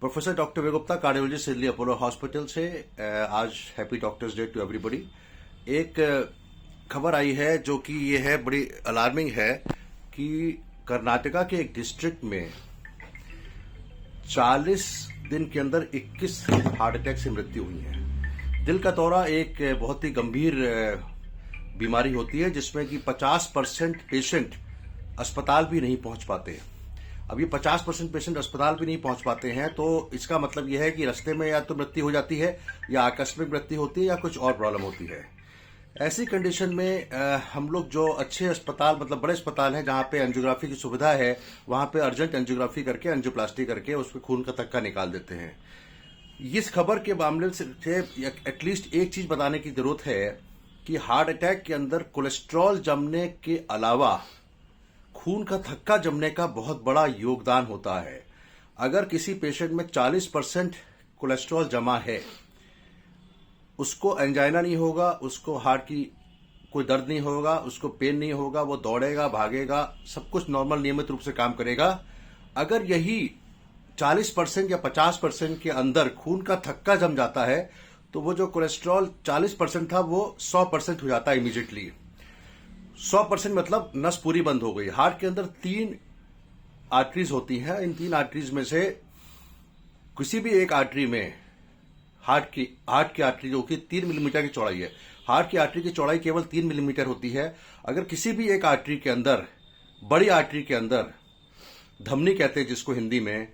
Professor doctor Vijay Gupta, cardiologist, Delhi Apollo hospital से। आज happy doctors day to everybody. एक खबर आई है जो कि ये है, बड़ी अलार्मिंग है कि कर्नाटका के एक डिस्ट्रिक्ट में 40 दिन के अंदर 21 हार्ट अटैक से मृत्यु हुई है। दिल का दौरा एक बहुत ही गंभीर बीमारी होती है जिसमें कि 50% पेशेंट अस्पताल भी नहीं पहुंच पाते। अब ये 50% पेशेंट अस्पताल भी नहीं पहुंच पाते हैं तो इसका मतलब यह है कि रास्ते में या तो मृत्यु हो जाती है या आकस्मिक मृत्यु होती है या कुछ और प्रॉब्लम होती है। ऐसी कंडीशन में हम लोग जो अच्छे अस्पताल, मतलब बड़े अस्पताल हैं जहां पे एंजियोग्राफी की सुविधा है, वहां पे अर्जेंट एंजियोग्राफी करके, एंजियोप्लास्टी करके उसमें खून का थक्का निकाल देते हैं। इस खबर के मामले से एटलीस्ट एक चीज बताने की जरूरत है कि हार्ट अटैक के अंदर कोलेस्ट्रॉल जमने के अलावा खून का थक्का जमने का बहुत बड़ा योगदान होता है। अगर किसी पेशेंट में 40% कोलेस्ट्रॉल जमा है, उसको एंजाइना नहीं होगा, उसको हार्ट की कोई दर्द नहीं होगा, उसको पेन नहीं होगा, वो दौड़ेगा, भागेगा, सब कुछ नॉर्मल नियमित रूप से काम करेगा। अगर यही 40% या 50% के अंदर खून का थक्का जम जाता है तो वो जो कोलेस्ट्रॉल 40% था वो 100% हो जाता है इमीडिएटली। 100% मतलब नस पूरी बंद हो गई। हार्ट के अंदर 3 आर्टरीज होती हैं। इन 3 आर्टरीज में से किसी भी एक आर्टरी में हार्ट की आर्टरी जो कि 3 मिलीमीटर की चौड़ाई है, हार्ट की आर्टरी की चौड़ाई केवल 3 मिलीमीटर होती है। अगर किसी भी एक आर्टरी के अंदर, बड़ी आर्टरी के अंदर, धमनी कहते हैं जिसको हिंदी में,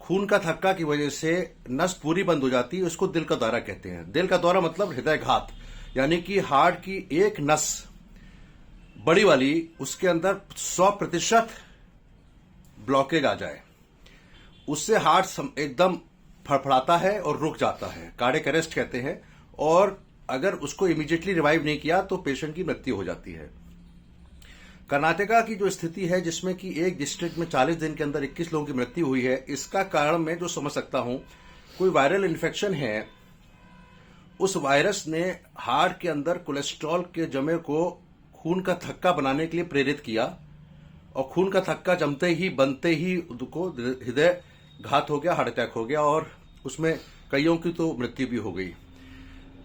खून का थक्का की वजह से नस पूरी बंद हो जाती है, उसको दिल का दौरा कहते हैं। दिल का दौरा मतलब हृदयघात, यानी कि हार्ट की एक नस बड़ी वाली, उसके अंदर 100% ब्लॉकेज आ जाए, उससे हार्ट एकदम फड़फड़ाता है और रुक जाता है, कार्डियक अरेस्ट कहते हैं। और अगर उसको इमीडिएटली रिवाइव नहीं किया तो पेशेंट की मृत्यु हो जाती है। कर्नाटका की जो स्थिति है जिसमें कि एक डिस्ट्रिक्ट में 40 दिन के अंदर 21 लोगों की मृत्यु हुई है, इसका कारण मैं जो समझ सकता हूं, कोई वायरल इन्फेक्शन है। उस वायरस ने हार्ट के अंदर कोलेस्ट्रॉल के जमे को खून का थक्का बनाने के लिए प्रेरित किया और खून का थक्का जमते ही, बनते ही को हृदय घात हो गया, हार्ट अटैक हो गया और उसमें कईयों की तो मृत्यु भी हो गई।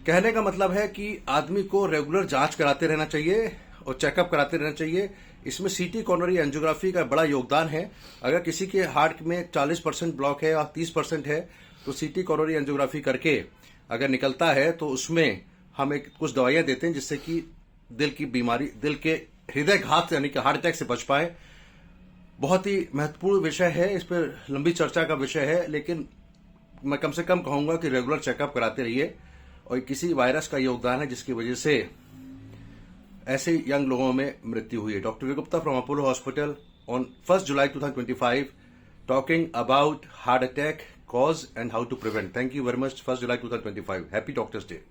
कहने का मतलब है कि आदमी को रेगुलर जांच कराते रहना चाहिए और चेकअप कराते रहना चाहिए। इसमें सीटी कोरोनरी एंजियोग्राफी का बड़ा योगदान है। अगर किसी के हार्ट में 40% ब्लॉक है और 30% है तो सीटी कोरोनरी एंजियोग्राफी करके अगर निकलता है तो उसमें हम कुछ दवाइयां देते हैं जिससे कि दिल की बीमारी, दिल के हृदयघात यानी कि हार्ट अटैक से बच पाए। बहुत ही महत्वपूर्ण विषय है, इस पर लंबी चर्चा का विषय है, लेकिन मैं कम से कम कहूंगा कि रेगुलर चेकअप कराते रहिए। और किसी वायरस का योगदान है जिसकी वजह से ऐसे यंग लोगों में मृत्यु हुई है। Doctor Vijay Gupta from Apollo hospital on 1 July 2025 talking about heart attack, cause and how to prevent. Thank you very much. 1 July 2025 happy doctors day.